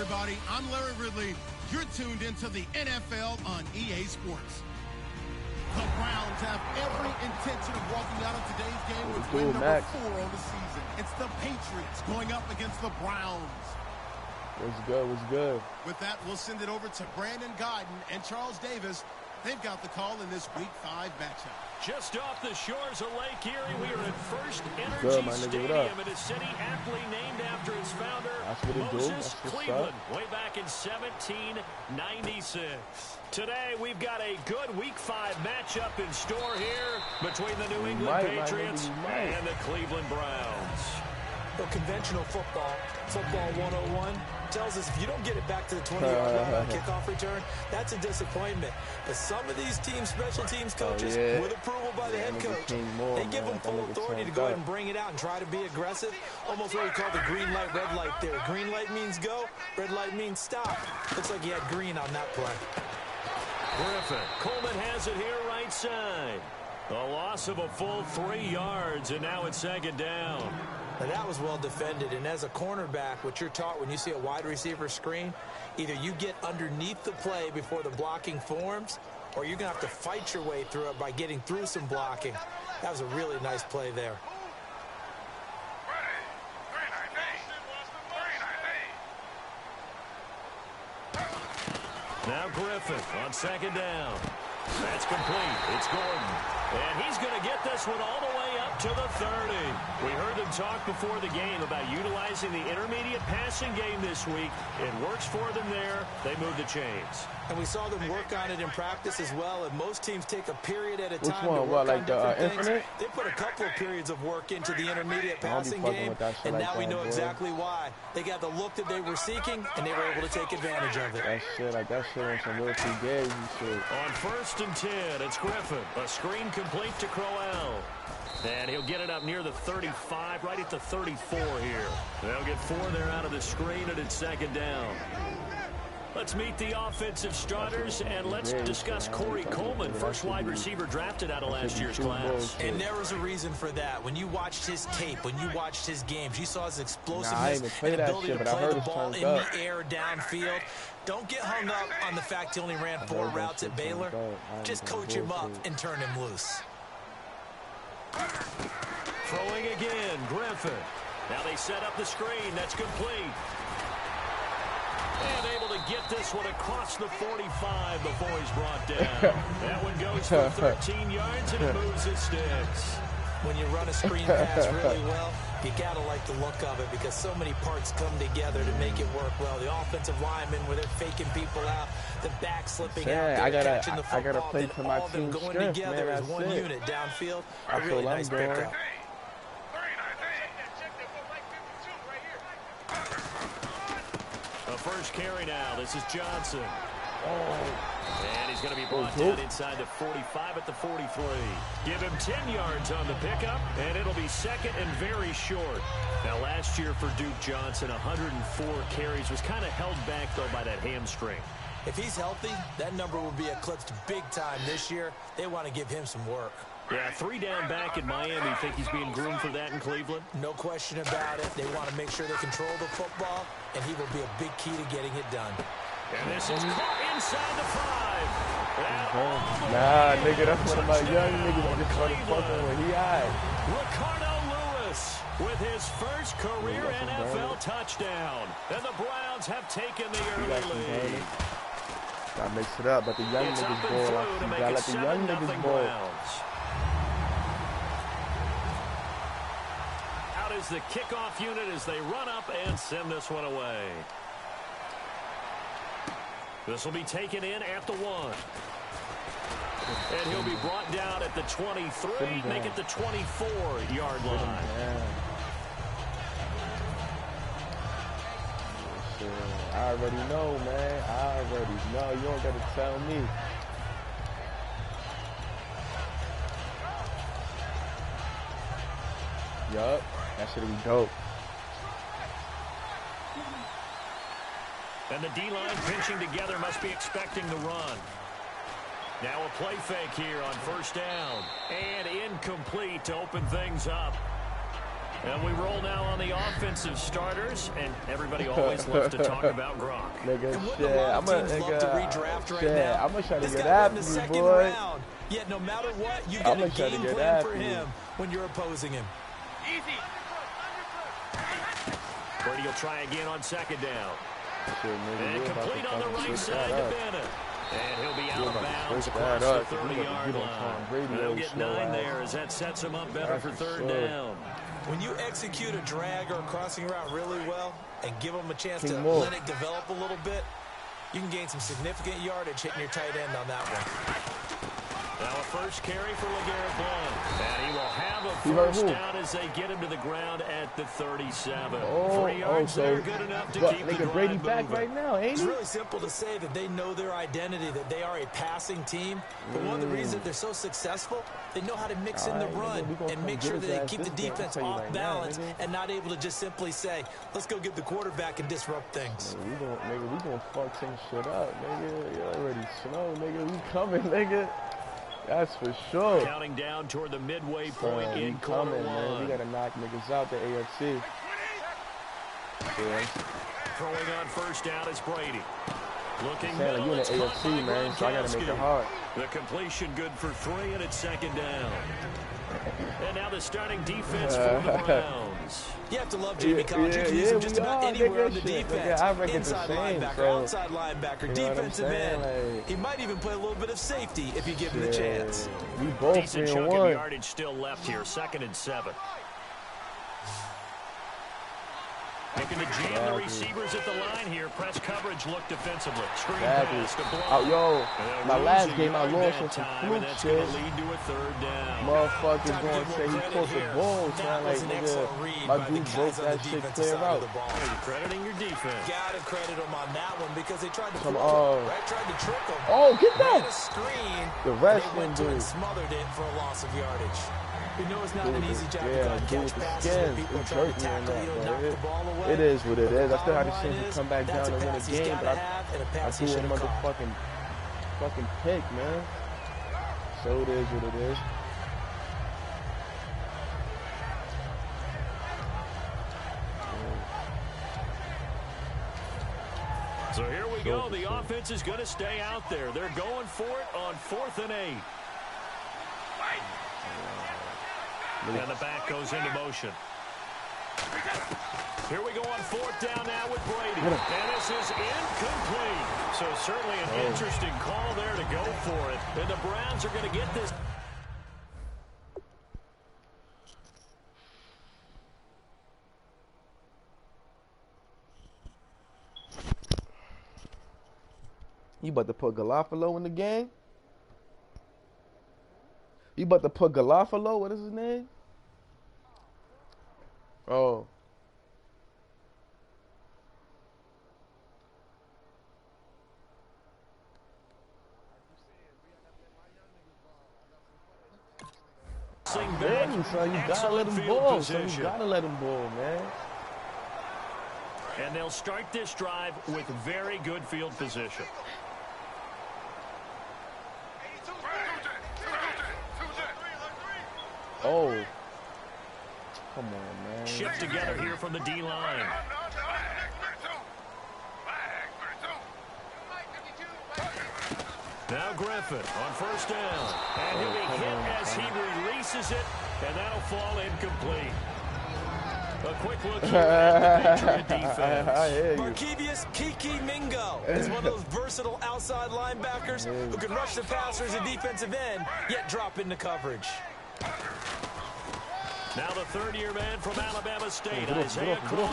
everybody. I'm Larry Ridley. You're tuned into the NFL on EA Sports. The Browns have every intention of walking out of today's game with win number 4 on the season. It's the Patriots going up against the Browns. What's good? What's good? With that, we'll send it over to Brandon Gaudin and Charles Davis. They've got the call in this Week 5 matchup. Just off the shores of Lake Erie, we are at First Energy Stadium in a city aptly named after its founder, Moses Cleveland, way back in 1796. Today, we've got a good Week 5 matchup in store here between the New England Patriots and the Cleveland Browns. Well, conventional football 101, tells us if you don't get it back to the 20-yard line on kickoff return, that's a disappointment. But some of these teams, special teams coaches, with approval by the head coach, they give them full authority to go ahead and bring it out and try to be aggressive. Almost what we call the green light, red light there. Green light means go, red light means stop. Looks like he had green on that play. Griffin. Coleman has it here right side. A loss of a full 3 yards, and now it's second down. Now that was well defended, and as a cornerback, what you're taught when you see a wide receiver screen, either you get underneath the play before the blocking forms, or you're going to have to fight your way through it by getting through some blocking. That was a really nice play there. Now Griffin on second down. That's complete. It's Gordon. And he's going to get this one all the way up to the 30. We heard them talk before the game about utilizing the intermediate passing game this week. It works for them there. They move the chains. And we saw them work on it in practice as well. And most teams take a period at a time to one? work What, on different things. They put a couple of periods of work into the intermediate passing game, and now we know exactly why. They got the look that they were seeking, and they were able to take advantage of it. That shit on some real two games. On 1st and 10, it's Griffin. A screen complete to Crowell. And he'll get it up near the 35, right at the 34 here. They'll get 4 there out of the screen, and it's second down. Let's meet the offensive starters, and let's discuss Corey Coleman, first wide receiver drafted out of last year's class. And there was a reason for that. When you watched his tape, when you watched his games, you saw his explosiveness and ability to play the ball in the air downfield. Don't get hung up on the fact he only ran 4 routes at Baylor. Just coach him up and turn him loose. Throwing again, Griffin. Now they set up the screen. That's complete. And able to get this one across the 45 before he's brought down. That one goes for 13 yards, and it moves his sticks. When you run a screen pass really well, you got to like the look of it because so many parts come together to make it work well. The offensive linemen, where they're faking people out, the back slipping out, catching the football, I gotta play to my team's going strength, together man, as one unit downfield. A That's really what nice I'm doing. pickup. The first carry now. This is Johnson. And he's going to be brought down inside the 45 at the 43. Give him 10 yards on the pickup, and it'll be second and very short. Now, last year for Duke Johnson, 104 carries, was kind of held back, though, by that hamstring. If he's healthy, that number will be eclipsed big time this year. They want to give him some work. Yeah, 3 down back in Miami. You think he's being groomed for that in Cleveland? No question about it. They want to make sure they control the football, and he will be a big key to getting it done. And this is caught inside the 5. Nah, nigga, that's one of my young niggas. I'm just motherfucking when he eyed. Ricardo Lewis with his first career NFL touchdown. And the Browns have taken the early lead. Gotta mix it up, but the young niggas ball. You gotta let the young niggas ball. Out is the kickoff unit as they run up and send this one away. This will be taken in at the 1. And he'll be brought down at the 23, make it the 24-yard line. I already know, man. I already know. You don't got to tell me. Yup. That should be dope. And the D-line pinching together, must be expecting the run. Now a play fake here on first down. And incomplete to open things up. And we roll now on the offensive starters, and everybody always loves to talk about Gronk. Nigga, shit, I'm gonna try to get after you, boy. Round. Yet no matter what, you get a game plan for him when you're opposing him. Easy. Brady will try again on second down. And complete on the right side to Bennett. And he'll be out of bounds across the 30-yard line. They'll get 9 there as that sets him up better for third down. When you execute a drag or a crossing route really well and give them a chance to let it develop a little bit, you can gain some significant yardage hitting your tight end on that one. Now a first carry for LeGarrette Blount. And he will have a first down as they get him to the ground at the 37. 3 yards there, good enough to keep the drive Brady back moving. right now, ain't he? It's really simple to say that they know their identity, that they are a passing team. But one of the reasons they're so successful, they know how to mix in the run and make sure that they keep the defense off balance and not able to just simply say, let's go get the quarterback and disrupt things. We gonna fuck some shit up, nigga. You already know, nigga. We coming, nigga. That's for sure. Counting down toward the midway point in quarter one. Man. We gotta knock niggas out the AFC. Yeah. Throwing on first down is Brady. Looking like you in the AFC, man, so I gotta make it hard. The completion good for 3, and it's second down. And now the starting defense for the Browns. You have to love Jamie Collins. You can use him just about anywhere on the defense. Inside linebacker, outside linebacker, defensive end. He might even play a little bit of safety if you give him the chance. We both decent chunk of yardage still left here. 2nd and 7. Looking to jam the receivers at the line here. Press coverage look defensively. Screen pass to Blount. My last game I lost with some fluke shit. Lead to a third down. Motherfuckers going to say he caught the ball. Sound like, nigga, my dude broke that shit clear out. You're crediting your defense. Gotta credit them on that one because they tried to tried to trick him. Oh, get that! A screen. The rest went to and smothered it for a loss of yardage. We know it's not an easy job to catch passes when people try to tackle you and knock the ball away. It is what it is. I still have to see him come back down and win a game, but I do a motherfucking pick, man. So it is what it is. So here we go. The offense is going to stay out there. They're going for it on 4th and 8. And the back goes into motion. Here we go on 4th down now with Brady. And this is incomplete. So certainly an interesting call there to go for it. And the Browns are going to get this. You about to put Garofalo in the game? You about to put Garofalo? What is his name? Oh. Damn, son, you gotta let him ball. Son, you gotta let him ball, man. And they'll start this drive with very good field position. Oh. Come on, man. Shift together here from the D-line. Now Griffin on first down. And he'll be hit as he releases it, and that'll fall incomplete. A quick look here at the Patriot defense. Markevius Kiki Mingo is one of those versatile outside linebackers who can rush the passer as a defensive end, yet drop into coverage. Now the third-year man from Alabama State, Isaiah Crowell.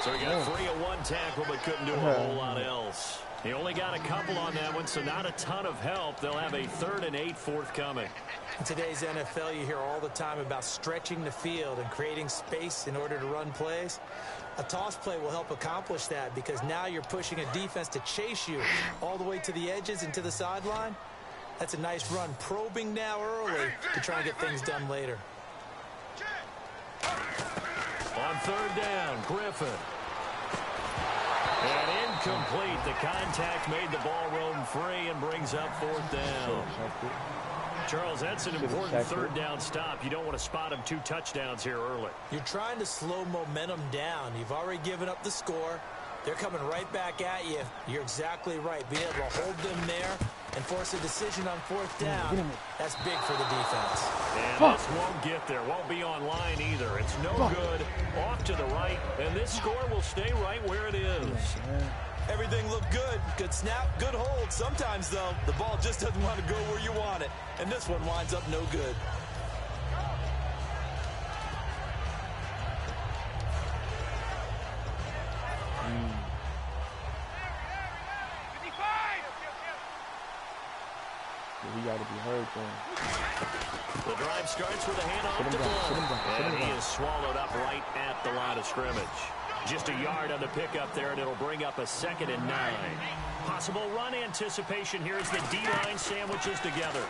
So he got 3 at 1 tackle, but couldn't do a whole lot else. He only got a couple on that one, so not a ton of help. They'll have a 3rd and 8 forthcoming. In today's NFL, you hear all the time about stretching the field and creating space in order to run plays. A toss play will help accomplish that because now you're pushing a defense to chase you all the way to the edges and to the sideline. That's a nice run, probing now early to try and get things done later. On 3rd down, Griffin. And incomplete. The contact made the ball roam free and brings up 4th down. Charles, that's an important third down stop. You don't want to spot him 2 touchdowns here early. You're trying to slow momentum down. You've already given up the score. They're coming right back at you. You're exactly right. Being able to hold them there and force a decision on 4th down, that's big for the defense. And this won't get there. Won't be online either. It's no good. Off to the right, and this score will stay right where it is. Everything looked good. Good snap, good hold. Sometimes, though, the ball just doesn't want to go where you want it. And this one winds up no good. He got to be hurt, then. The drive starts with a handoff to Bloom. And he is swallowed up right at the line of scrimmage. Just a yard on the pickup there, and it'll bring up a 2nd and 9. Possible run anticipation here as the D-line sandwiches together.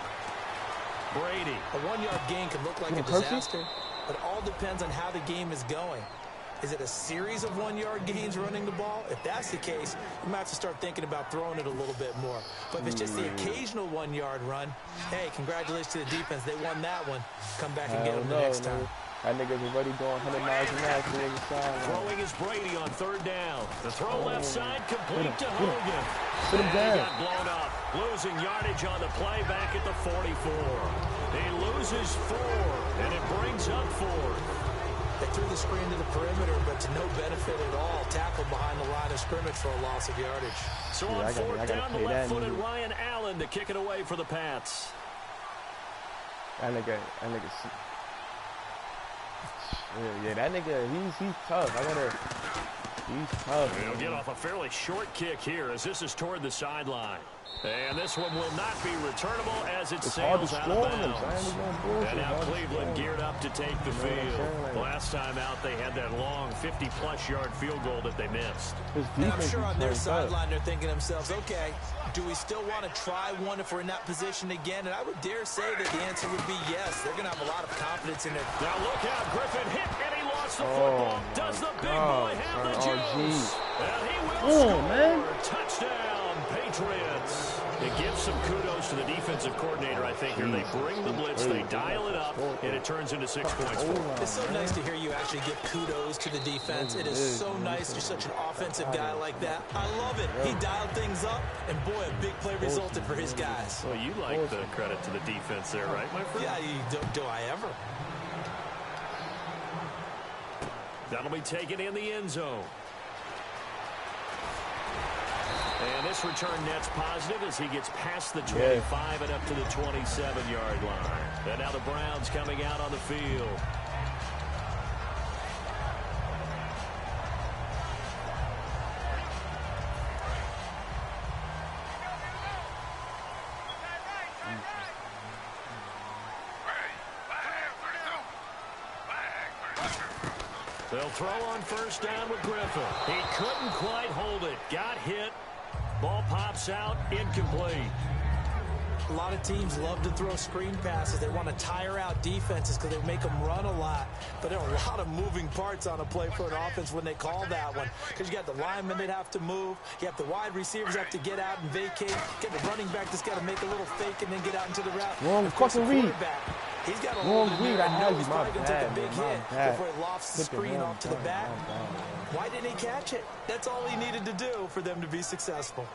Brady. A 1-yard gain can look like a disaster, but all depends on how the game is going. Is it a series of 1-yard gains running the ball? If that's the case, you might have to start thinking about throwing it a little bit more. But if it's just the occasional 1-yard run, hey, congratulations to the defense. They won that one. Come back and get them the next time. That nigga's already going 100 miles an hour to the other side. Throwing is Brady on 3rd down. The throw left side complete to Hogan. Put him down. He got blown up. Losing yardage on the play back at the 44. He loses 4, and it brings up 4th. They threw the screen to the perimeter, but to no benefit at all. Tackled behind the line of scrimmage for a loss of yardage. So on 4th down, the left-footed Ryan Allen to kick it away for the Pats. That nigga. Yeah, that nigga, he's tough. He's tough. He'll get off a fairly short kick here as this is toward the sideline. And this one will not be returnable as it sails out of bounds. And now Cleveland geared up to take the field. Last time out, they had that long 50-plus yard field goal that they missed. And I'm sure on their sideline, they're thinking to themselves, okay, do we still want to try one if we're in that position again? And I would dare say that the answer would be yes. They're going to have a lot of confidence in it. Now look out, Griffin hit, and he lost the football. Does the big boy have the juice? And he will score. Man. Touchdown, Patriots. It gives some kudos to the defensive coordinator, I think, here. They bring the blitz, they dial it up, and it turns into 6 points for them. It's so nice to hear you actually give kudos to the defense. It is so nice. You're such an offensive guy like that. I love it. He dialed things up, and boy, a big play resulted for his guys. Well, you like the credit to the defense there, right, my friend? Yeah, do I ever? That'll be taken in the end zone. And this return net's positive as he gets past the 25 and up to the 27-yard line. And now the Browns coming out on the field. They'll throw on 1st down with Griffin. He couldn't quite hold it. Got hit. Ball pops out, incomplete. A lot of teams love to throw screen passes. They want to tire out defenses because they make them run a lot. But there are a lot of moving parts on a play for an offense when they call that one. Because you got the linemen that have to move. You have the wide receivers have to get out and vacate. You get the running back that's got to make a little fake and then get out into the route. Wrong fucking read. He's got a hold in there. I know he's probably going to take a big hit before he lofts the screen off to the back. Why didn't he catch it? That's all he needed to do for them to be successful.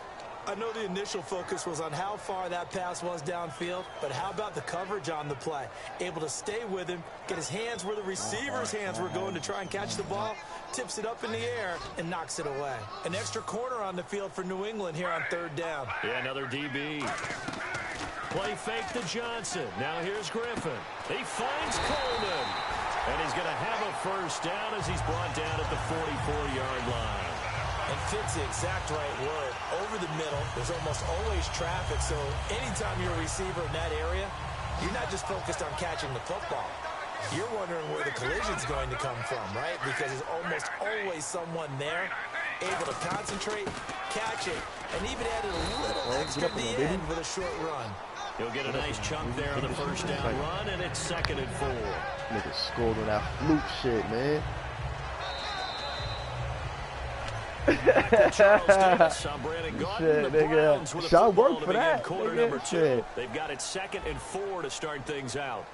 I know the initial focus was on how far that pass was downfield, but how about the coverage on the play? Able to stay with him, get his hands where the receiver's hands were going to try and catch the ball, tips it up in the air, and knocks it away. An extra corner on the field for New England here on 3rd down. Yeah, another DB. Play fake to Johnson. Now here's Griffin. He finds Coleman. And he's going to have a 1st down as he's brought down at the 44-yard line. And fits the exact right word. Over the middle, there's almost always traffic, so anytime you're a receiver in that area, you're not just focused on catching the football. You're wondering where the collision's going to come from, right? Because there's almost always someone there able to concentrate, catch it, and even added a little extra at the end with a short run. He'll get a nice chunk there on the 1st down run, and it's 2nd and 4. Nigga scored on that fluke shit, man. Back to Charles Davis. I'm Brandon Gaudin. The Browns with a Shot football work to for begin that. quarter number 2. They've got it 2nd and 4 to start things out.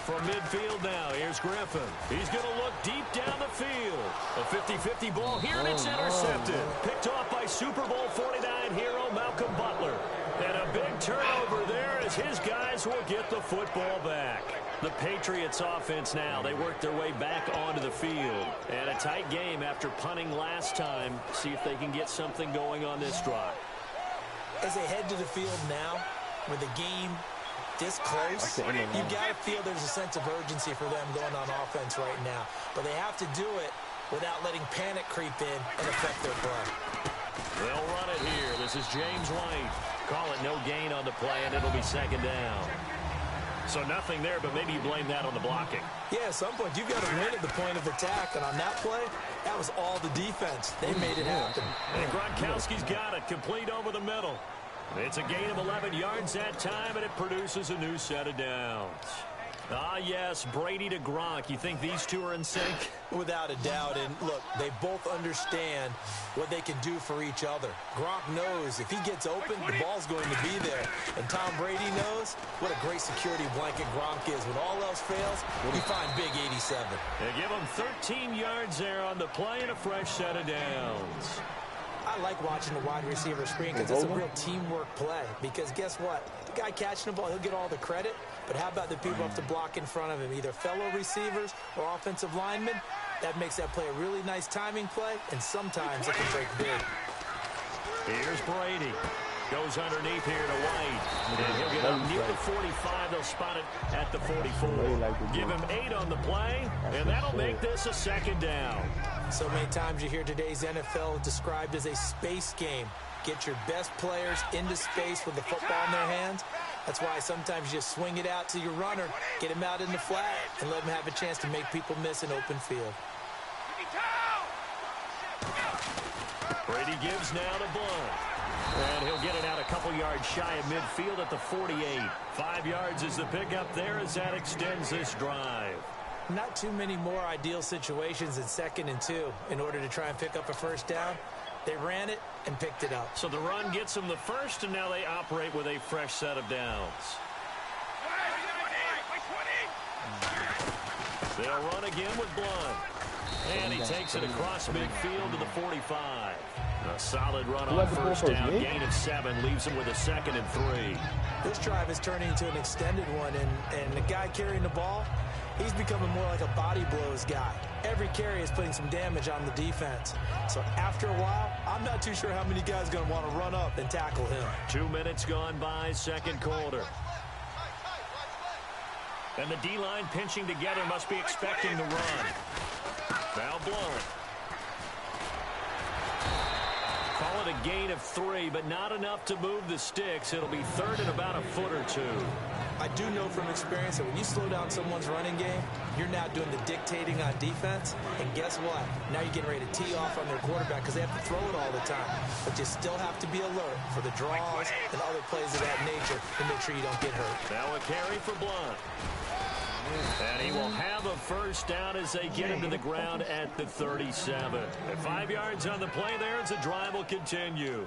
From midfield now, here's Griffin. He's going to look deep down the field. A 50-50 ball here, and it's intercepted. Picked off by Super Bowl 49 hero Malcolm Butler. And a big turnover there as his guys will get the football back. The Patriots offense now, they work their way back onto the field. And a tight game after punting last time. See if they can get something going on this drive. As they head to the field now, with the game this close, you got to feel there's a sense of urgency for them going on offense right now. But they have to do it without letting panic creep in and affect their play. They'll run it here. This is James White. Call it no gain on the play, and it'll be 2nd down. So nothing there, but maybe you blame that on the blocking. Yeah, at some point, you've got to win at the point of attack. And on that play, that was all the defense. They made it happen. And Gronkowski's got it, complete over the middle. It's a gain of 11 yards that time, and it produces a new set of downs. Ah, yes, Brady to Gronk. You think these two are in sync? Without a doubt. And, look, they both understand what they can do for each other. Gronk knows if he gets open, the ball's going to be there. And Tom Brady knows what a great security blanket Gronk is. When all else fails, you find big 87. They give him 13 yards there on the play and a fresh set of downs. I like watching the wide receiver screen because it's a real teamwork play. Because guess what? The guy catching the ball, he'll get all the credit. But how about the people up to block in front of him, either fellow receivers or offensive linemen? That makes that play a really nice timing play, and sometimes it can break big. Here's Brady. Goes underneath here to White. And he'll get up near the 45. They'll spot it at the 44. Give him 8 on the play, and that'll make this a 2nd down. So many times you hear today's NFL described as a space game. Get your best players into space with the football in their hands. That's why sometimes you just swing it out to your runner, get him out in the flat, and let him have a chance to make people miss an open field. Brady gives now to Blunt. And he'll get it out a couple yards shy of midfield at the 48. 5 yards is the pickup there as that extends this drive. Not too many more ideal situations in 2nd and 2 in order to try and pick up a first down. They ran it and picked it up. So the run gets them the first, and now they operate with a fresh set of downs. They'll run again with Blunt. And he takes it across midfield to the 45. A solid run on first down. Gain of 7 leaves him with a 2nd and 3. This drive is turning into an extended one, and the guy carrying the ball, he's becoming more like a body blows guy. Every carry is putting some damage on the defense. So after a while, I'm not too sure how many guys are going to want to run up and tackle him. 2 minutes gone by, 2nd quarter. And the D-line pinching together must be expecting the run. Now Blunt. Call it a gain of 3, but not enough to move the sticks. It'll be 3rd and about a foot or 2. I do know from experience that when you slow down someone's running game, you're now doing the dictating on defense. And guess what? Now you're getting ready to tee off on their quarterback because they have to throw it all the time. But you still have to be alert for the draws and other plays of that nature to make sure you don't get hurt. Now a carry for Blunt. And he will have a first down as they get him to the ground at the 37. At 5 yards on the play there as the drive will continue.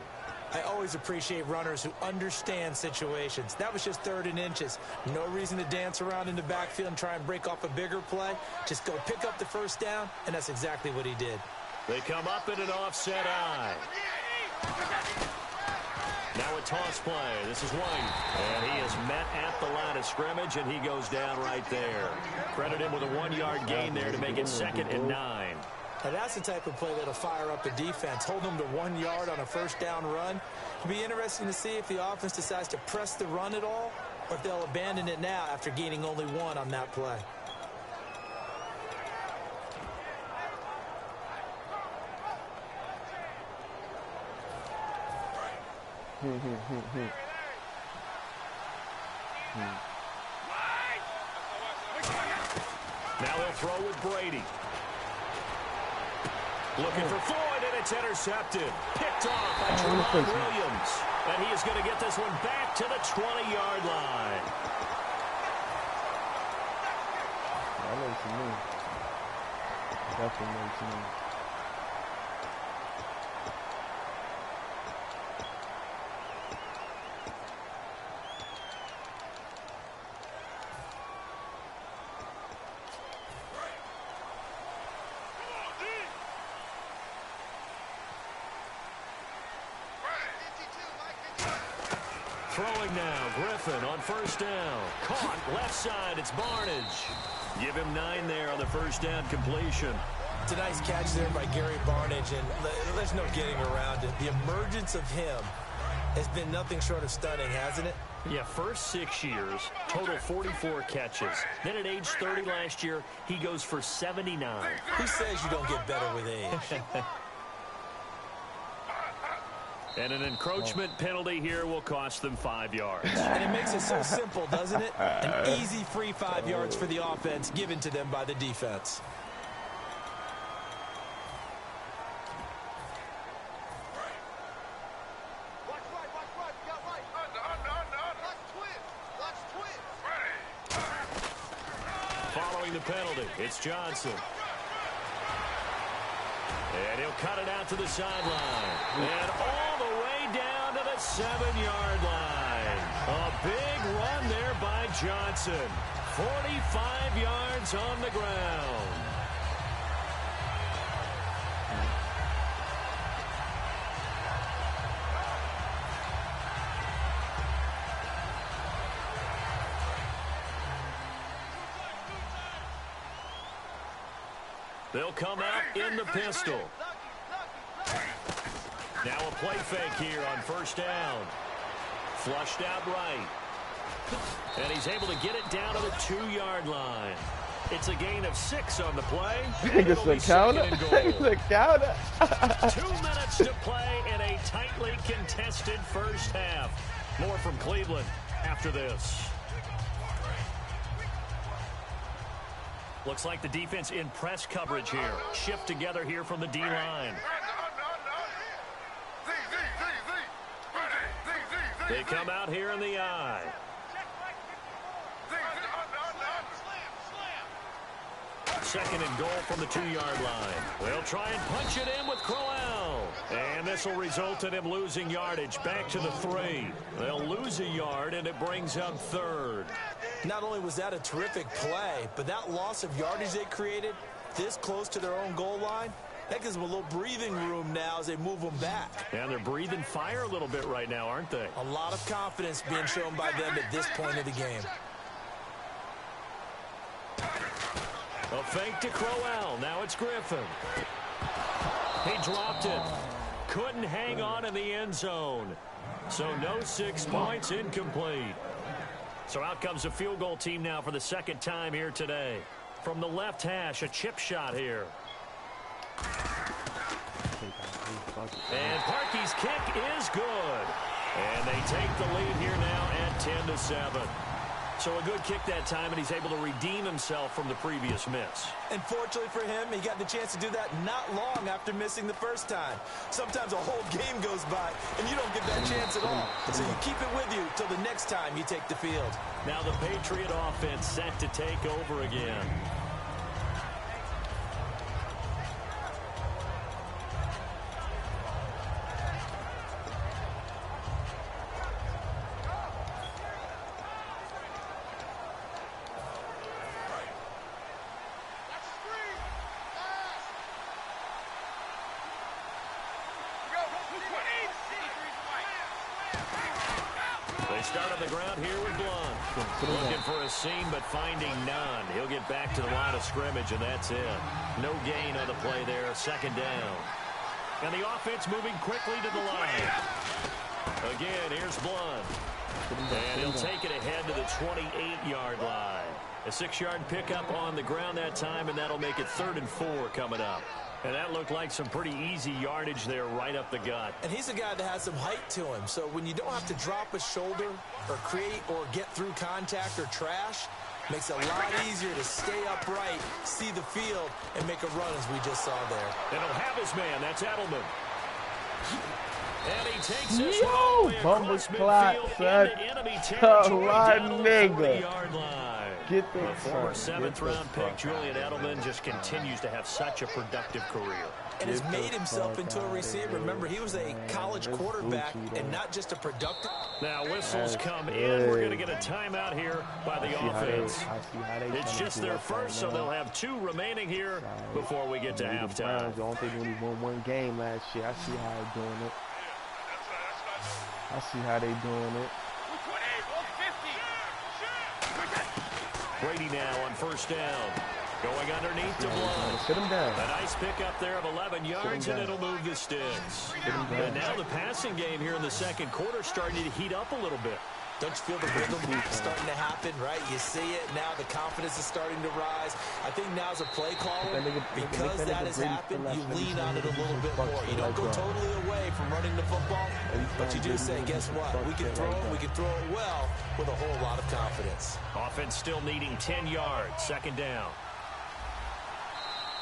I always appreciate runners who understand situations. That was just 3rd and inches. No reason to dance around in the backfield and try and break off a bigger play. Just go pick up the first down, and that's exactly what he did. They come up in an offset eye. Now a toss play. This is White. And he is met at the line of scrimmage, and he goes down right there. Credit him with a 1-yard gain there to make it 2nd and 9. Now that's the type of play that'll fire up the defense. Hold them to 1 yard on a first down run. It'll be interesting to see if the offense decides to press the run at all, or if they'll abandon it now after gaining only 1 on that play. Now they'll throw with Brady. Looking for Floyd, and it's intercepted. Picked off by Tramon Williams. And he is going to get this one back to the 20-yard line. That looks to me. Definitely looks to me. Throwing now, Griffin on first down. Caught left side, it's Barnidge. Give him 9 there on the first down completion. It's a nice catch there by Gary Barnidge, and there's no getting around it. The emergence of him has been nothing short of stunning, hasn't it? Yeah, first 6 years, total 44 catches. Then at age 30 last year, he goes for 79. Who says you don't get better with age? And an encroachment penalty here will cost them 5 yards. And it makes it so simple, doesn't it? An easy free 5 yards for the offense given to them by the defense. Following the penalty, it's Johnson. And he'll cut it out to the sideline. And all the way down to the 7-yard line. A big run there by Johnson. 45 yards on the ground. They'll come out in the pistol. Now a play fake here on first down. Flushed out right. And he's able to get it down to the 2-yard line. It's a gain of 6 on the play. It's a counter. It's a counter. 2 minutes to play in a tightly contested first half. More from Cleveland after this. Looks like the defense in press coverage here. Shift together here from the D-line. They come out here in the I. Second and goal from the 2-yard line. They'll try and punch it in with Crowell. And this will result in him losing yardage back to the 3. They'll lose a yard, and it brings up 3rd. Not only was that a terrific play, but that loss of yardage they created this close to their own goal line, that gives them a little breathing room now as they move them back. And they're breathing fire a little bit right now, aren't they? A lot of confidence being shown by them at this point of the game. A fake to Crowell. Now it's Griffin. He dropped it. Couldn't hang on in the end zone. So no 6 points, incomplete. So out comes the field goal team now for the second time here today. From the left hash, a chip shot here. And Parkey's kick is good. And they take the lead here now at 10-7. So a good kick that time, and he's able to redeem himself from the previous miss. And fortunately for him, he got the chance to do that not long after missing the first time. Sometimes a whole game goes by, and you don't get that chance at all. So you keep it with you till the next time you take the field. Now the Patriot offense set to take over again. They start on the ground here with Blunt. Looking for a seam, but finding none. He'll get back to the line of scrimmage, and that's it. No gain on the play there, second down. And the offense moving quickly to the line. Again, here's Blunt. And he'll take it ahead to the 28-yard line. A 6-yard pickup on the ground that time, and that'll make it 3rd and 4 coming up. And that looked like some pretty easy yardage there right up the gut. And he's a guy that has some height to him. So when you don't have to drop a shoulder or create or get through contact or trash, Makes it a lot easier to stay upright, see the field, and make a run as we just saw there. And he'll have his man. That's Edelman. And he takes this all the way across midfield into enemy territory down to the 40-yard line. Get the former seventh-round pick, Julian Edelman, just continues to have such a productive career. And has made himself into a receiver. Remember, he was a college quarterback and not just a productive. Now whistles come in. We're going to get a timeout here by the offense. It's just their first, so they'll have 2 remaining here before we get to halftime. I don't think they only won 1 game last year. I see how they're doing it. I see how they doing it. Brady now on first down. Going underneath to Blount. Sit him down. A nice pickup there of 11 yards, and it'll move the sticks. And now the passing game here in the second quarter starting to heat up a little bit. Don't you feel the rhythm starting to happen, right? You see it. Now the confidence is starting to rise. I think now as a play caller, because that has happened, you lean on it a little bit more. You don't go totally away from running the football, but you do say, guess what? We can throw it. We can throw it well with a whole lot of confidence. Offense still needing 10 yards. Second down.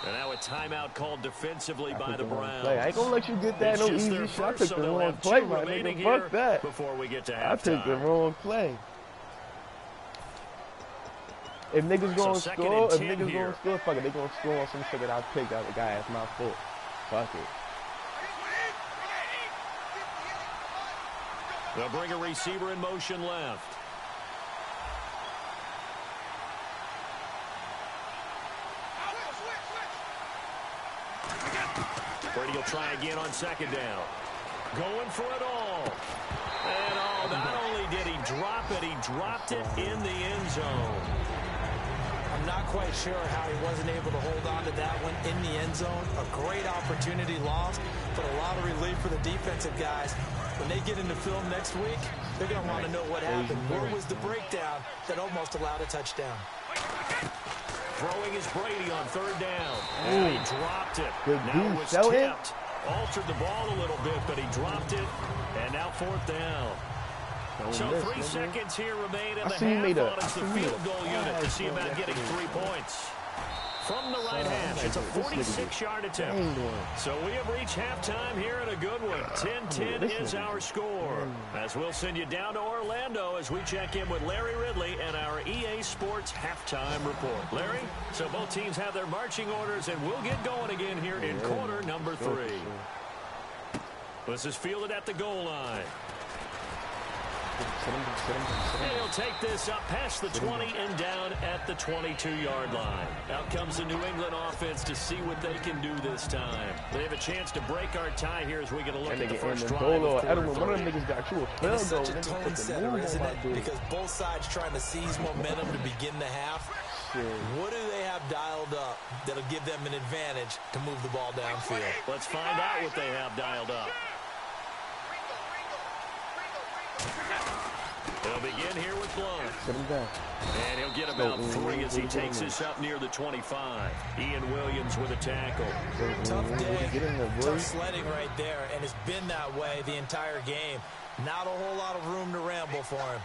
And now a timeout called defensively by the Browns. I ain't gonna let you get that no easy shot. I took the wrong play, my nigga. Fuck that. Before we get to halftime. I took the wrong play. If niggas gonna score, fuck it. They gonna score on some shit that I picked out the guy. It's my fault. Fuck it. They'll bring a receiver in motion left. Brady will try again on second down. Going for it all. And not only did he drop it, he dropped it in the end zone. I'm not quite sure how he wasn't able to hold on to that one in the end zone. A great opportunity lost, but a lot of relief for the defensive guys. When they get into film next week, they're going to want to know what happened. Where was the breakdown that almost allowed a touchdown? Throwing is Brady on third down. And he dropped it. Now it was tipped. Altered the ball a little bit, but he dropped it. And now fourth down. So 3 seconds here remain in the half. It's the field goal unit to see about getting 3 points. From the right hash, it's a 46-yard attempt. So we have reached halftime here in a good one. 10-10 is our score. As we'll send you down to Orlando as we check in with Larry Ridley and our EA Sports halftime report. Larry, so both teams have their marching orders, and we'll get going again here in quarter number 3. This is fielded at the goal line. And he'll take this up past the 20 and down at the 22-yard line. Out comes the New England offense to see what they can do this time. They have a chance to break our tie here as we get a look at the first drive of quarter 3. One of them niggas got you a field goal. It's such a tone setter, isn't it? Because both sides trying to seize momentum to begin the half. What do they have dialed up that'll give them an advantage to move the ball downfield? Let's find out what they have dialed up. He'll begin here with Blount. And he'll get about 3 as he takes this up near the 25. Ian Williams with a tackle. Tough day, tough sledding right there, and it's been that way the entire game. Not a whole lot of room to ramble for him.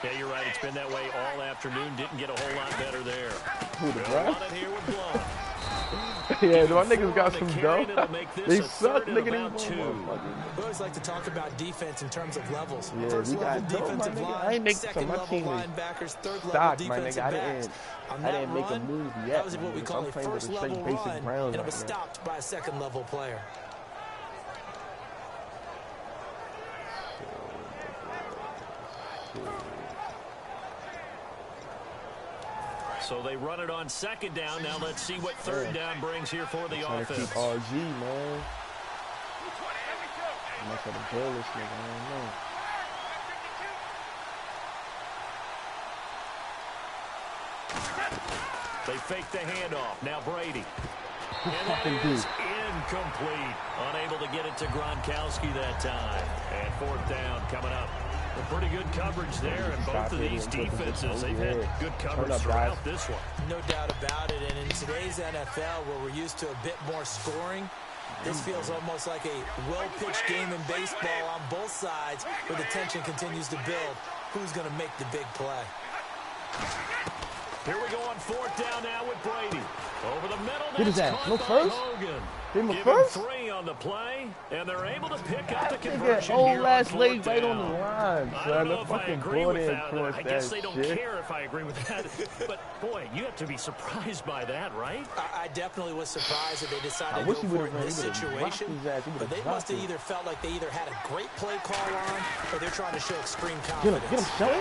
Yeah, you're right. It's been that way all afternoon. Didn't get a whole lot better there. Who, the Browns? Here with Blount. Yeah, my niggas got some dough. They suck, nigga. We always like to talk about defense in terms of levels. Yeah, First we level got defensive line, second level linebackers, third level defensive backs. On that didn't make a move yet. That was what we call a first level run, and it was stopped by a second level player. So they run it on second down. Now let's see what third down brings here for the offense. Keep RG, man. I'm not gonna kill this nigga. I don't know. They fake the handoff. Now Brady. And that is incomplete. Unable to get it to Gronkowski that time. And fourth down coming up. Pretty good coverage there, and both of these defenses, they've had good coverage throughout this one. No doubt about it, and in today's NFL, where we're used to a bit more scoring, this feels almost like a well-pitched game in baseball on both sides, where the tension continues to build. Who's going to make the big play? Here we go on 4th down now with Brady. Over the middle. Get his ass. No first. Hogan. Give him a Give first. him 3 on the play, and they're able to pick up the That conversion old here last on leg 4th right down. on the line, I son. don't know The if I fucking agree board with didn't that. cross I guess that they don't shit. care if I agree with that. But, boy, you have to be surprised by that, right? I definitely was surprised that they decided I to wish go he for would've it in this ran. He would've rocked situation. his ass. He But would've they dropped must have him. either felt like they either had a great play call on or they're trying to show extreme Get him, confidence. Shelton.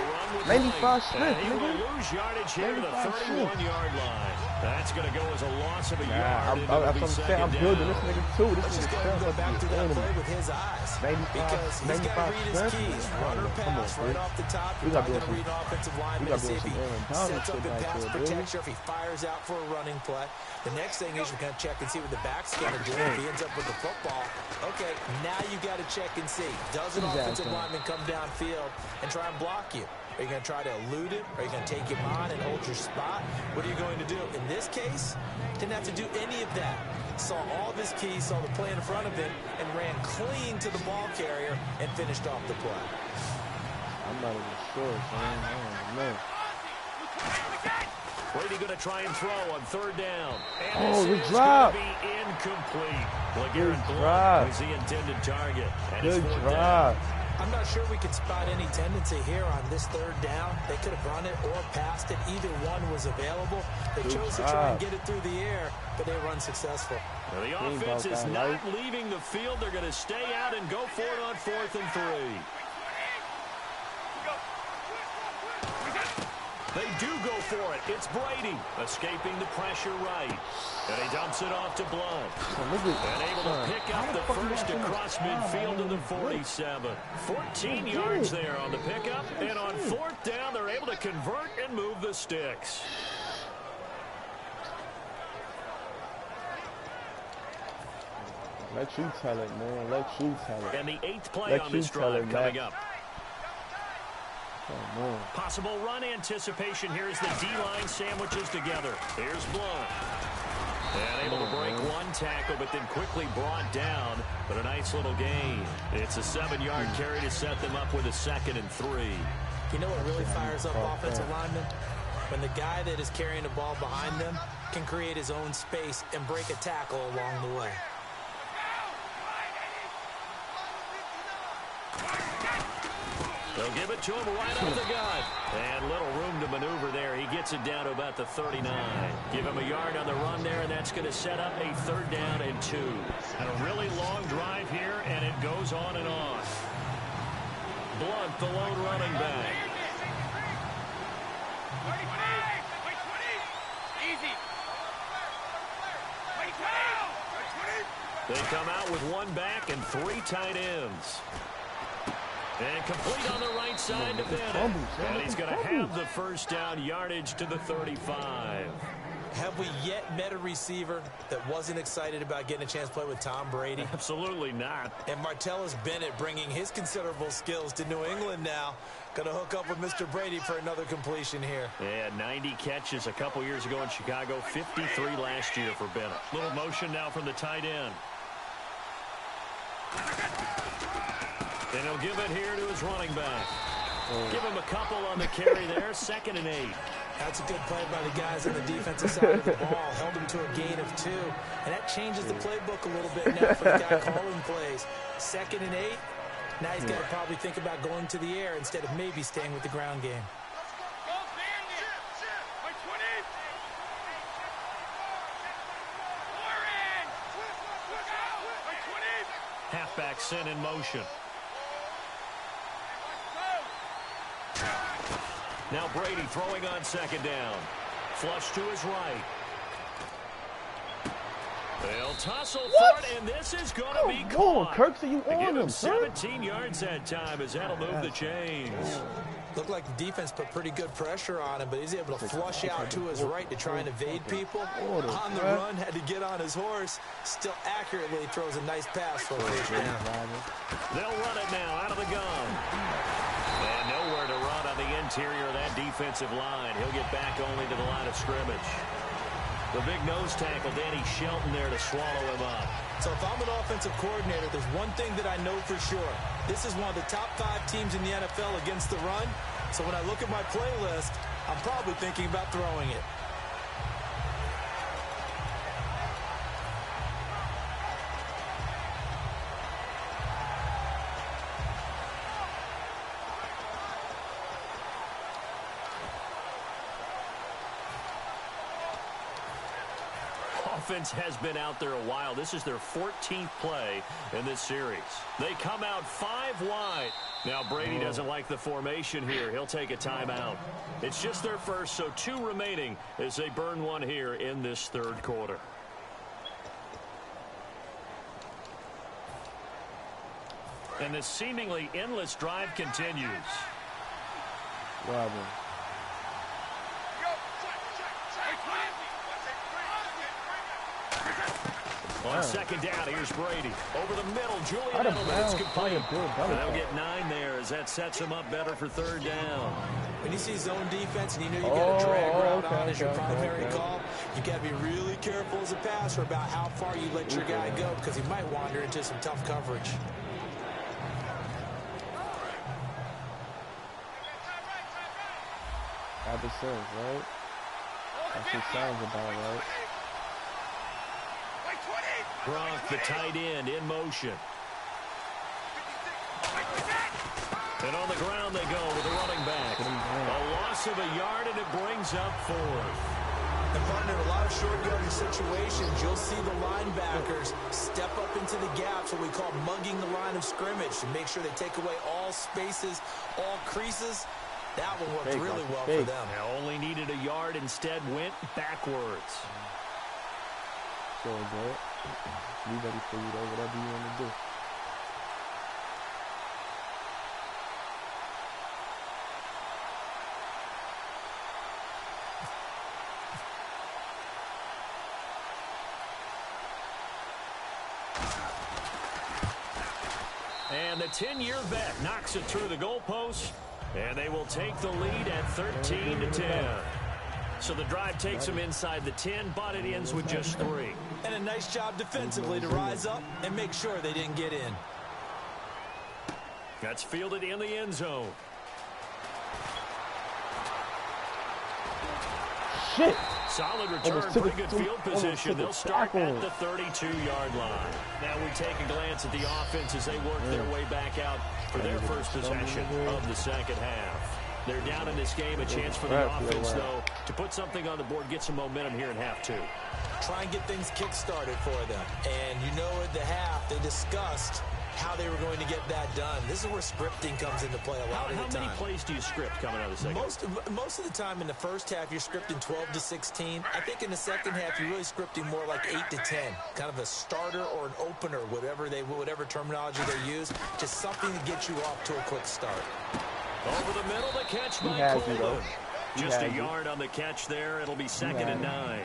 95 Smith, And he will nigga. lose yardage here to the 95 Smith. 31-yard line. That's going to go as a loss of a Nah, yard. that's what I'm saying. I'm building this nigga too. This Let's just nigga go ahead and go sounds back like to the that play enemy. with his eyes. 95 Because he's got to read his Smith? keys. Run or Come on, pass right dude. off the top. We You're got probably doing going to read an offensive lineman got to see doing if he some Aaron Donald sets up shit in back pass there, protection or if he fires out for a running play. The next thing is you're going to check and see what the back's going to do. If he ends up with the football, okay, now you got to check and see. Does an offensive lineman come downfield and try and block you? Are you going to try to elude it? Are you going to take him on and hold your spot? What are you going to do? In this case, didn't have to do any of that. Saw all of his keys, saw the play in front of him, and ran clean to the ball carrier and finished off the play. I'm not even sure, son. I don't know. Brady going to try and throw on 3rd down. And Oh, this good is drop. going to be incomplete. Good LeGarrette Blount drop. was the intended target. And Good it's 4th drop. down. I'm not sure we could spot any tendency here on this 3rd down. They could have run it or passed it. Either one was available. They chose to try and get it through the air, but they were unsuccessful. Now the offense is not leaving the field. They're going to stay out and go for it on 4th and 3. They do go for it. It's Brady escaping the pressure right. And he dumps it off to Blount. And able to pick up the first across midfield to the 47. 14 yards there on the pickup. And on 4th down, they're able to convert and move the sticks. Let you tell it, man. Let you tell it. And the 8th play on this drive coming up. Oh, man. Possible run anticipation here as the D-line sandwiches together. Here's Blount. And able to break one tackle, but then quickly brought down. But a nice little gain. It's a 7-yard carry to set them up with a 2nd and 3. You know what really fires up offensive linemen? When the guy that is carrying the ball behind them can create his own space and break a tackle along the way. They'll give it to him right off the gut. And little room to maneuver there. He gets it down to about the 39. Give him a yard on the run there, and that's going to set up a 3rd down and 2. And a really long drive here, and it goes on and on. Blount, the lone running back. They come out with 1 back and 3 tight ends. And complete on the right side to Bennett. And he's going to have the 1st down yardage to the 35. Have we yet met a receiver that wasn't excited about getting a chance to play with Tom Brady? Absolutely not. And Martellus Bennett bringing his considerable skills to New England now. Going to hook up with Mr. Brady for another completion here. Yeah, 90 catches a couple years ago in Chicago, 53 last year for Bennett. Little motion now from the tight end. And he'll give it here to his running back. Give him a couple on the carry there, 2nd and 8. That's a good play by the guys on the defensive side of the ball. Held him to a gain of 2. And that changes the playbook a little bit now for the guy calling plays. 2nd and 8. Now he's got to probably think about going to the air instead of maybe staying with the ground game. Halfback sent in motion. Now Brady throwing on 2nd down. Flush to his right. They'll tussle for it, and this is going to be caught. Kirk, so you on him, 17 yards that time as that'll move the chains. Looked like the defense put pretty good pressure on him, but he's able to flush out to his right to try and evade people. On the run, had to get on his horse. Still accurately throws a nice pass for a first down. They'll run it now out of the gun. And nowhere to run on the interior of that defensive line. He'll get back only to the line of scrimmage. The big nose tackle, Danny Shelton, there to swallow him up. So if I'm an offensive coordinator, there's one thing that I know for sure. This is one of the top 5 teams in the NFL against the run. So when I look at my play list, I'm probably thinking about throwing it. Offense has been out there a while. This is their 14th play in this series. They come out 5 wide. Now Brady doesn't like the formation here. He'll take a timeout. It's just their first, so 2 remaining as they burn one here in this third quarter. And the seemingly endless drive continues. Robin. On second down, here's Brady. Over the middle, Julian Edelman is complete. They'll get 9 there as that sets him up better for third down. When you see zone defense and you know you got a drag route on as your primary call, you got to be really careful as a passer about how far you let your guy go because he might wander into some tough coverage. That sense, right? That's what sounds about right. Gronk, the tight end, in motion. And on the ground they go with the running back. A loss of a yard, and it brings up 4th. And partner, in a lot of short yardage situations, you'll see the linebackers step up into the gaps, what we call mugging the line of scrimmage, to make sure they take away all spaces, all creases. That one worked really well for them. Now only needed a yard, instead went backwards. So good. Be ready for you, though, whatever you want to do. And the 10-year vet knocks it through the goalpost, and they will take the lead at 13-10. So the drive takes them inside the 10, but it ends with just 3. And a nice job defensively to rise up and make sure they didn't get in. That's fielded in the end zone. Shit! Solid return, pretty good field position. They'll start at the 32-yard line. Now we take a glance at the offense as they work their way back out for their first possession of the second half. They're down in this game. A chance for the offense, though, to put something on the board, get some momentum here in half 2. Try and get things kick-started for them. And you know at the half, they discussed how they were going to get that done. This is where scripting comes into play a lot of the time. How many plays do you script coming out of the second half? Most of the time in the first half, you're scripting 12 to 16. I think in the second half, you're really scripting more like 8 to 10. Kind of a starter or an opener, whatever terminology they use. Just something to get you off to a quick start. Over the middle, the catch by Coleman. Just a yard on the catch there. It'll be second and 9.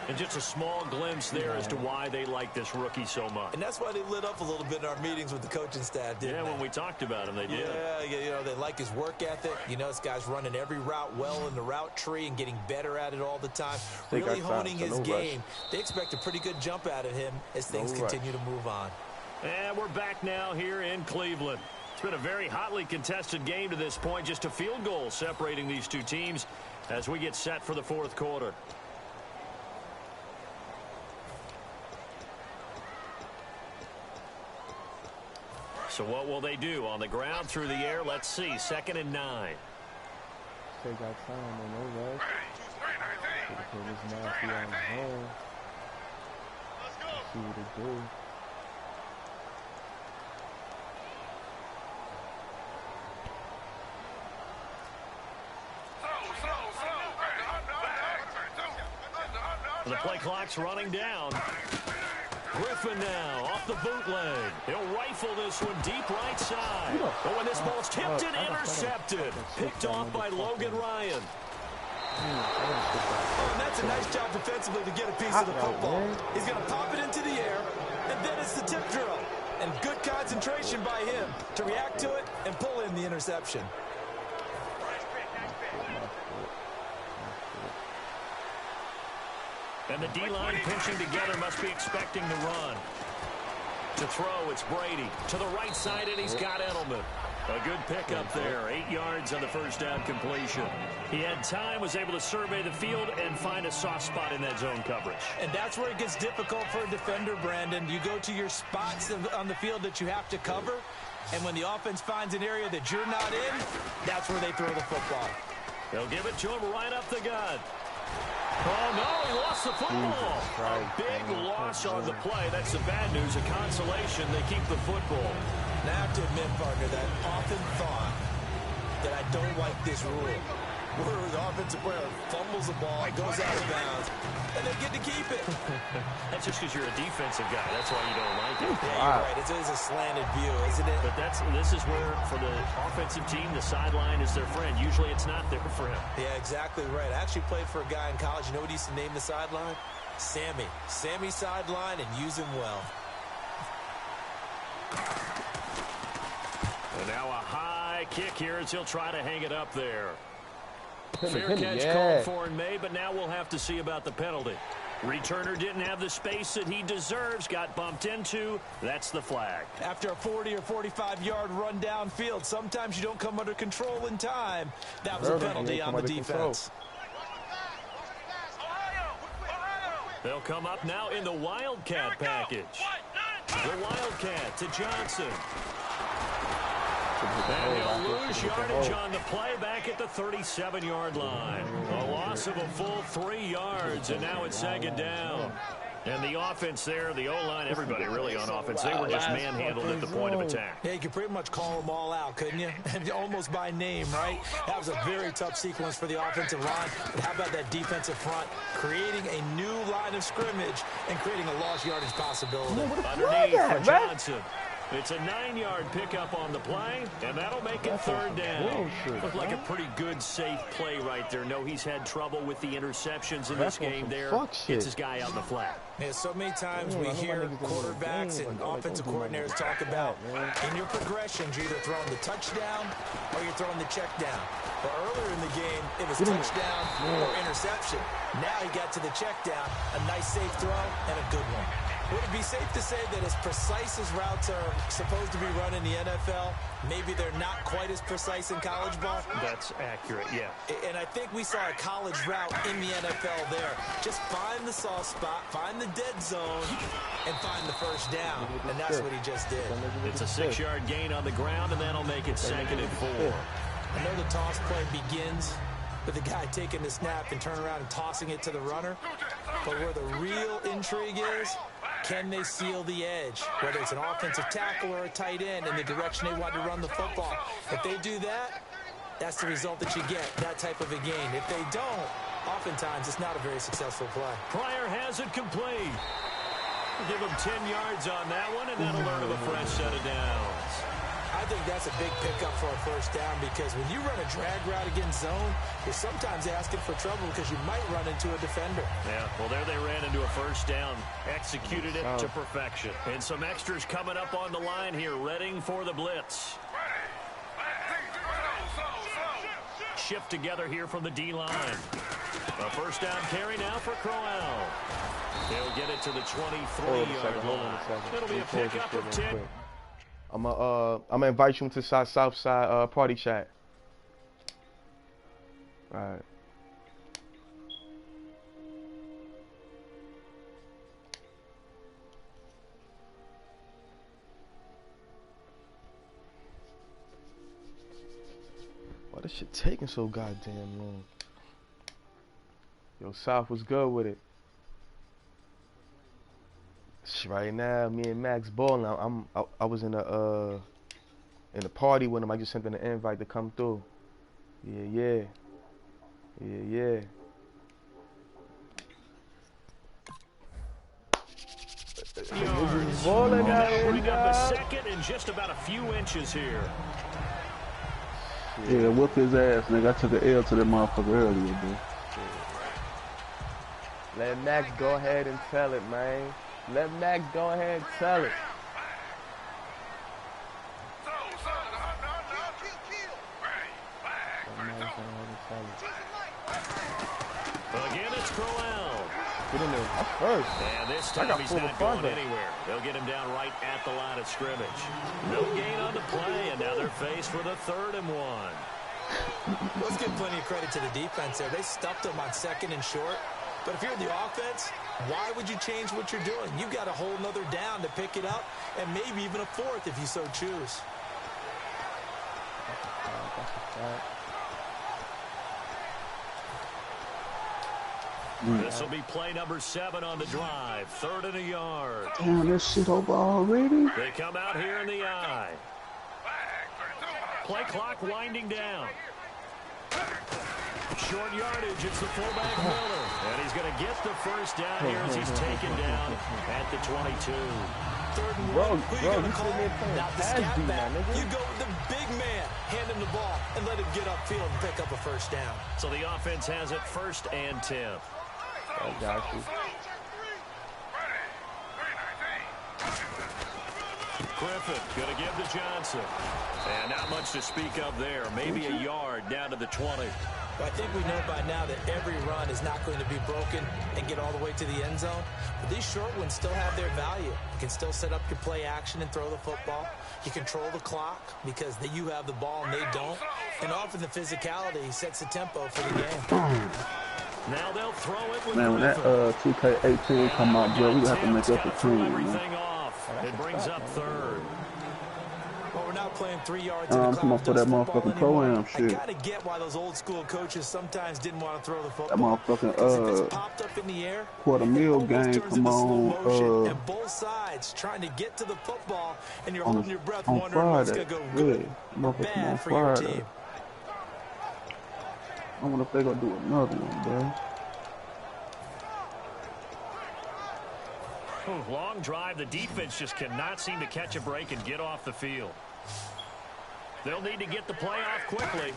And just a small glimpse there as to why they like this rookie so much. And that's why they lit up a little bit in our meetings with the coaching staff, didn't they? When we talked about him, they did. Yeah, you know, they like his work ethic. You know, this guy's running every route well in the route tree and getting better at it all the time. Really honing his game. They expect a pretty good jump out of him as things continue to move on. And we're back now here in Cleveland. It's been a very hotly contested game to this point. Just a field goal separating these two teams as we get set for the fourth quarter. So what will they do? On the ground, through the air? Let's see. Second and 9. They got time on those guys. Put this nasty on home. See what they do. The play clock's running down. Griffin now off the bootleg. He'll rifle this one deep right side. Oh, and this ball's tipped and intercepted. Picked off by Logan Ryan. Oh, and that's a nice job defensively to get a piece of the football. He's going to pop it into the air, and then it's the tip drill. And good concentration by him to react to it and pull in the interception. And the D-line pinching together, must be expecting the run. To throw, it's Brady. To the right side, and he's got Edelman. A good pickup there. 8 yards on the first down completion. He had time, was able to survey the field and find a soft spot in that zone coverage. And that's where it gets difficult for a defender, Brandon. You go to your spots on the field that you have to cover, and when the offense finds an area that you're not in, that's where they throw the football. They'll give it to him right up the gut. Oh, no, he lost the football. A big loss on the play. That's the bad news. A consolation, they keep the football. Now, I have to admit, partner, that I often thought that I don't like this rule, where the offensive player fumbles the ball, goes out of bounds, and they get to keep it. That's just because you're a defensive guy. That's why you don't like it. Yeah, you're right. It's a slanted view, isn't it? But this is where, for the offensive team, the sideline is their friend. Usually it's not there for him. Yeah, exactly right. I actually played for a guy in college. You know what he used to name the sideline? Sammy. Sammy sideline, and use him well. And now a high kick here as he'll try to hang it up there. Fair catch called for and made, but now we'll have to see about the penalty. Returner didn't have the space that he deserves, got bumped into. That's the flag. After a 40 or 45-yard run downfield, sometimes you don't come under control in time. That was a penalty on the defense. They'll come up now in the Wildcat package. The Wildcat to Johnson. And he'll lose yardage on the play back at the 37-yard line. A loss of a full 3 yards, and now it's second down. And the offense there, the O-line, everybody really on offense, they were just manhandled at the point of attack. Yeah, you could pretty much call them all out, couldn't you? Almost by name, right? That was a very tough sequence for the offensive line. But how about that defensive front creating a new line of scrimmage and creating a lost yardage possibility? Underneath for Johnson. It's a 9-yard pickup on the play, and that'll make it third down. Looked like a pretty good, safe play right there. No, he's had trouble with the interceptions in this game there. Gets his guy out in the flat. Yeah, so many times we hear quarterbacks and offensive coordinators talk about in your progressions, you're either throwing the touchdown or you're throwing the check down. But earlier in the game, it was touchdown or interception. Now he got to the check down, a nice safe throw, and a good one. Would it be safe to say that as precise as routes are supposed to be run in the NFL, maybe they're not quite as precise in college ball? That's accurate, yeah. And I think we saw a college route in the NFL there. Just find the soft spot, find the dead zone, and find the first down. And that's what he just did. It's a 6-yard gain on the ground, and that'll make it second and 4. I know the toss play begins with the guy taking the snap and turning around and tossing it to the runner. But where the real intrigue is, can they seal the edge, whether it's an offensive tackle or a tight end, in the direction they want to run the football? If they do that, that's the result that you get, that type of a gain. If they don't, oftentimes it's not a very successful play. Pryor has it complete. Give him 10 yards on that one, and that'll earn him a fresh set of downs. I think that's a big pickup for a first down, because when you run a drag route against zone, you're sometimes asking for trouble because you might run into a defender. Yeah, well, there they ran into a first down, executed it to perfection. And some extras coming up on the line here, readying for the blitz. Shift together here from the D-line. A first down carry now for Crowell. They'll get it to the 23-yard line. It'll be a pickup of 10. I'm gonna invite you into Southside party chat. All right. Why this shit taking so goddamn long? Yo, South was good with it. Right now, me and Max balling. I was in a party with him. I just sent him an invite to come through. Yeah. Balling bring up a second and just about a few inches here. Yeah, whoop his ass, nigga. I took an L to that motherfucker earlier, dude. Let Max go ahead and tell it, man. Let Max go ahead and tell it. Again, it's Crowell. Get in there. That's first. And this time he's not going anywhere. They'll get him down right at the line of scrimmage. No gain on the play, and now they're faced with a 3rd and 1. Let's give plenty of credit to the defense there. They stuffed them on 2nd and short. But if you're the offense, why would you change what you're doing? You've got a whole nother down to pick it up, and maybe even a 4th if you so choose. This will be play number 7 on the drive. 3rd and a yard. Damn, this shit over already. They come out here in the I. Play clock winding down. Short yardage, it's the fullback Miller. And he's going to get the first down here as he's taken down at the 22. 3rd and 1. Who you going to call? Not the scat back. You go with the big man. Hand him the ball and let him get upfield and pick up a first down. So the offense has it 1st and 10. I got you. Griffin going to give to Johnson. And not much to speak of there. Maybe a yard down to the 20. I think we know by now that every run is not going to be broken and get all the way to the end zone. But these short ones still have their value. You can still set up your play action and throw the football. You control the clock because you have the ball and they don't. And often the physicality sets the tempo for the game. Now they'll throw it with Man, when that 2K18 come out, bro, we have to make up a team, man. It brings up 3rd. Well, we're not playing 3 yards in the clock for that motherfucking pro-am shit. I gotta get why those old school coaches sometimes didn't want to throw the football. That motherfucking popped up in the air, quarter meal game come on and both sides trying to get to the football, and you're holding your breath wondering what's gonna go good or bad for your team. I wonder if they're gonna do another one, bro. Long drive. The defense just cannot seem to catch a break and get off the field. They'll need to get the play off quickly.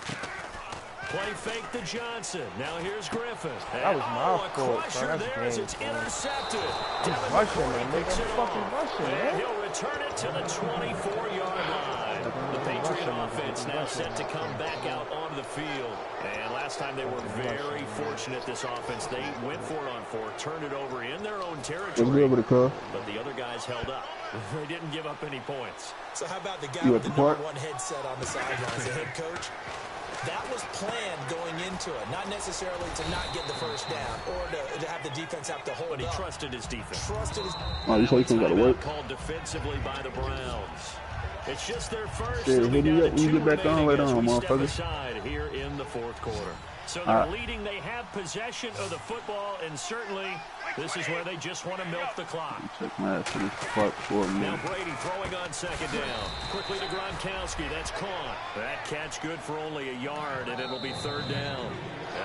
Play fake to Johnson. Now here's Griffin. That was my fault. There as it's intercepted. Rushing, man. They're fucking rushing, man. And he'll return it to the 24-yard line. The Patriot offense now set to come back out onto the field. And last time they were very fortunate, this offense. They went for it on 4, turned it over in their own territory. But the other guys held up. They didn't give up any points. So how about the guy with the number 1 headset on the sidelines, the head coach? That was planned going into it, not necessarily to not get the first down or to have the defense have to hold But he trusted his defense. Oh, you think got to work? Called defensively by the Browns. It's just their first. Yeah, hit me up when you get back on right on, motherfucker. Here in the 4th quarter. So they're leading. They have possession of the football, and certainly this is where they just want to milk the clock. Now Brady throwing on 2nd down. Quickly to Gronkowski. That's caught. That catch good for only a yard, and it'll be 3rd down.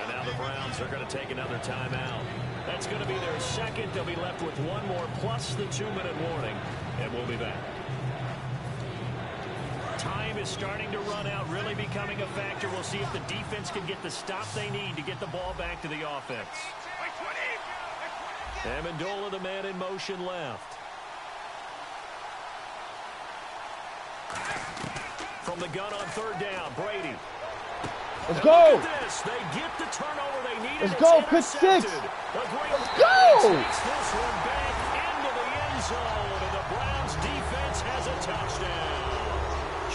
And now the Browns are going to take another timeout. That's going to be their 2nd. They'll be left with 1 more plus the 2-minute warning, and we'll be back. Time is starting to run out, really becoming a factor. We'll see if the defense can get the stop they need to get the ball back to the offense. Amendola, the man in motion left. From the gun on 3rd down, Brady. Let's go! This. They get the turnover they need. Let's go, pick 6. Let's go! Takes this one back into the end zone, and the Browns defense has a touchdown.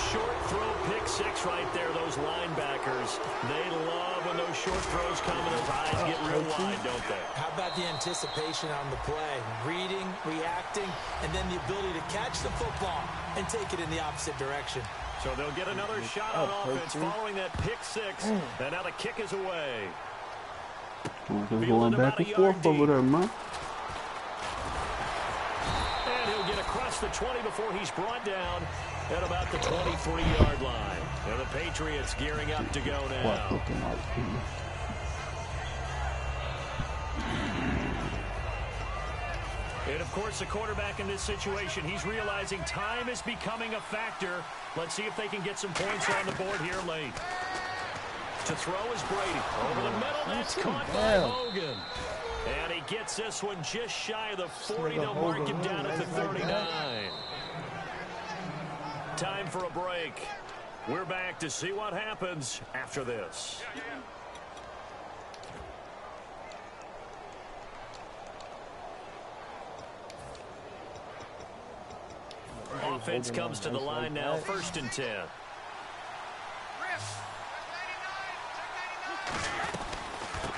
Short throw, pick 6 right there. Those linebackers, they love when those short throws come and those eyes get real wide, don't they? How about the anticipation on the play? Reading, reacting, and then the ability to catch the football and take it in the opposite direction. So they'll get another shot on offense following that pick 6. And now the kick is away. Going back and forth over there, man. And he'll get across the 20 before he's brought down at about the 23-yard line. And the Patriots gearing up to go now. And, of course, the quarterback in this situation, he's realizing time is becoming a factor. Let's see if they can get some points on the board here late. To throw is Brady. Over the middle, that's caught by Hogan. And he gets this one just shy of the 40. They'll mark him down at the 39. Time for a break. We're back to see what happens after this. offense comes to the line now, 1st and 10.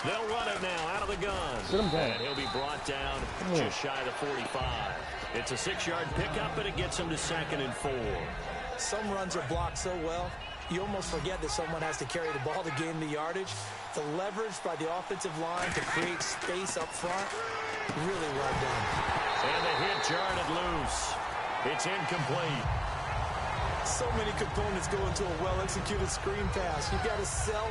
They'll run it now out of the gun. And he'll be brought down just shy of the 45. It's a 6-yard pickup, and it gets him to 2nd and 4. Some runs are blocked so well, you almost forget that someone has to carry the ball to gain the yardage. The leverage by the offensive line to create space up front, really well done. And the hit jarred it loose. It's incomplete. So many components go into a well-executed screen pass. You've got to sell.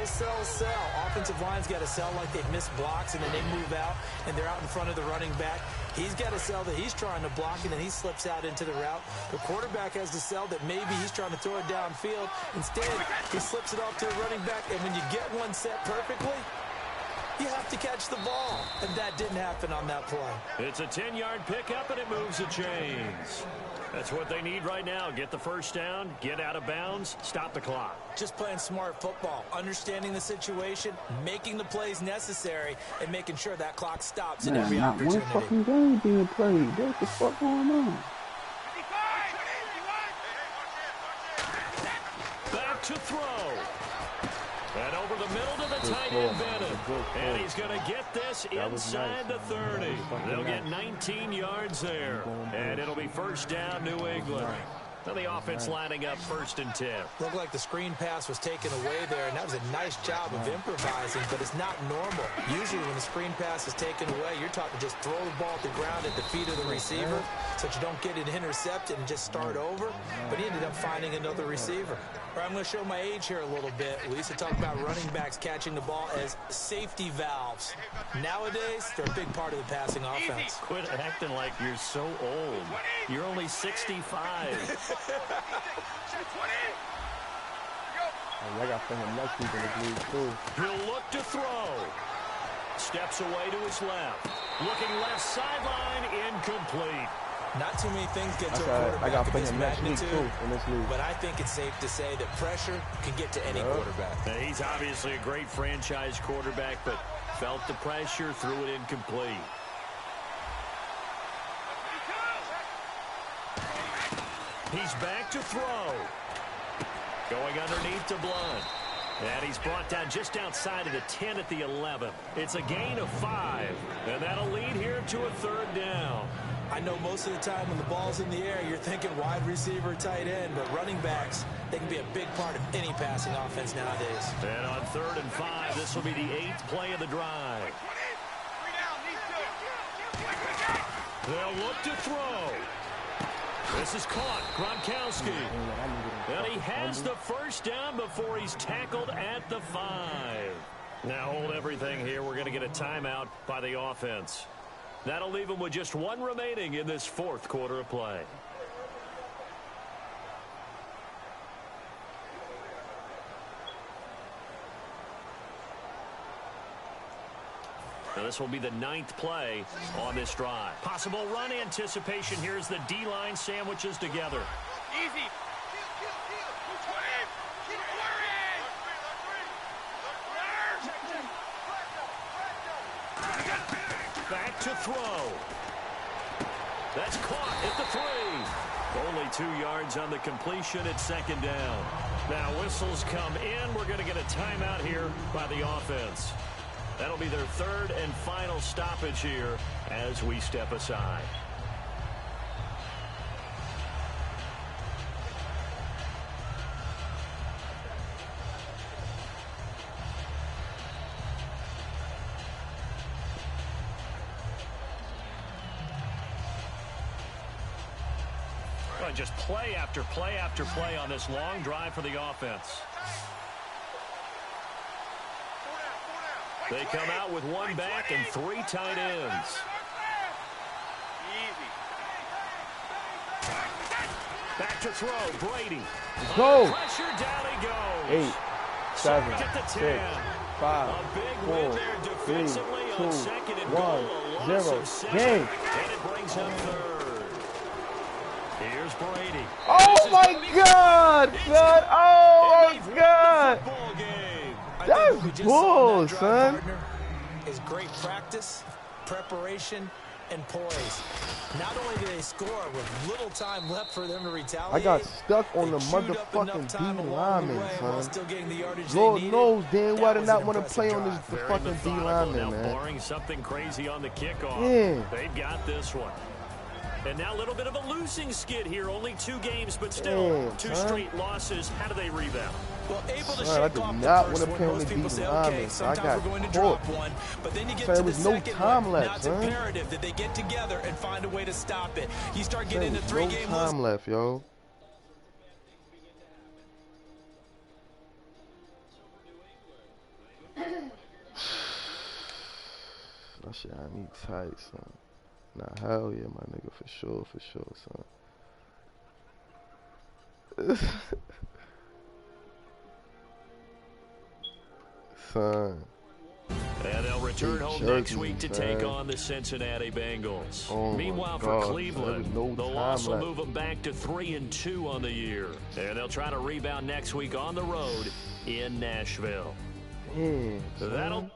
Offensive line's got to sell like they've missed blocks, and then they move out, and they're out in front of the running back. He's got to sell that he's trying to block, and then he slips out into the route. The quarterback has to sell that maybe he's trying to throw it downfield. Instead, he slips it off to the running back, and when you get one set perfectly, you have to catch the ball, and that didn't happen on that play. It's a 10-yard pickup, and it moves the chains. That's what they need right now. Get the first down, get out of bounds, stop the clock. Just playing smart football, understanding the situation, making the plays necessary, and making sure that clock stops in every opportunity. Not one fucking game being played. What the fuck going on? Back to throw. And over the middle to the tight end, Bennett. And he's going to get this inside the 30. They'll get 19 yards there. And it'll be first down, New England. Now the offense lining up 1st and 10. Looked like the screen pass was taken away there, and that was a nice job of improvising, but it's not normal. Usually when the screen pass is taken away, you're taught to just throw the ball at the ground at the feet of the receiver so that you don't get it intercepted and just start over. But he ended up finding another receiver. I'm going to show my age here a little bit. We used to talk about running backs catching the ball as safety valves. Nowadays, they're a big part of the passing offense. Quit acting like you're so old. You're only 65. I got someone next week in the league, too. He'll look to throw. Steps away to his left. Looking left sideline, incomplete. Not too many things get to a quarterback of this magnitude, in this league. But I think it's safe to say that pressure can get to any quarterback. Now, he's obviously a great franchise quarterback, but felt the pressure, threw it incomplete. He's back to throw. Going underneath to Blunt. And he's brought down just outside of the 10 at the 11. It's a gain of 5. And that'll lead here to a 3rd down. I know most of the time when the ball's in the air, you're thinking wide receiver, tight end, but running backs, they can be a big part of any passing offense nowadays. And on 3rd and 5, this will be the 8th play of the drive. They'll look to throw. This is caught. Gronkowski. And he has the first down before he's tackled at the 5. Now hold everything here. We're going to get a timeout by the offense. That'll leave him with just 1 remaining in this 4th quarter of play. Now this will be the 9th play on this drive. Possible run anticipation. Here's the D-line sandwiches together. Easy. Back to throw. That's caught at the 3. Only 2 yards on the completion at 2nd down. Now whistles come in. We're going to get a timeout here by the offense. That'll be their 3rd and final stoppage here as we step aside. Just play after play after play on this long drive for the offense. They come out with 1 back and 3 tight ends. Back to throw, Brady. Go. Pressure, down he goes. 8, 7, 6, 5, A big 4, win there 3, defensively 2, on 2nd and 1, goal. A loss 0. of 7. Game. And it brings up 3rd. Here's Brady. Oh my God, son! Oh my God! That's bull, son. Is great practice, preparation, and poise. Not only do they score with little time left for them to retaliate, I got stuck on the motherfucking D lineman, son. Lord knows damn well I did not want to play on this fucking D lineman, man. Barring something crazy on the kickoff, they've got this one. And now a little bit of a losing skid here. Only 2 games, but still 2 straight losses. How do they rebound? Well, able to shake off the first one. Most people say, okay, sometimes we're going to drop one. But then you get to the second one. Now it's imperative that they get together and find a way to stop it. You start getting into 3-game no time left, yo. That shit had me tight, son. Nah, hell yeah, my nigga, for sure, son. Son. And they'll return home next week to take on the Cincinnati Bengals. Meanwhile, for Cleveland, the loss will move them back to 3-2 on the year. And they'll try to rebound next week on the road in Nashville. That'll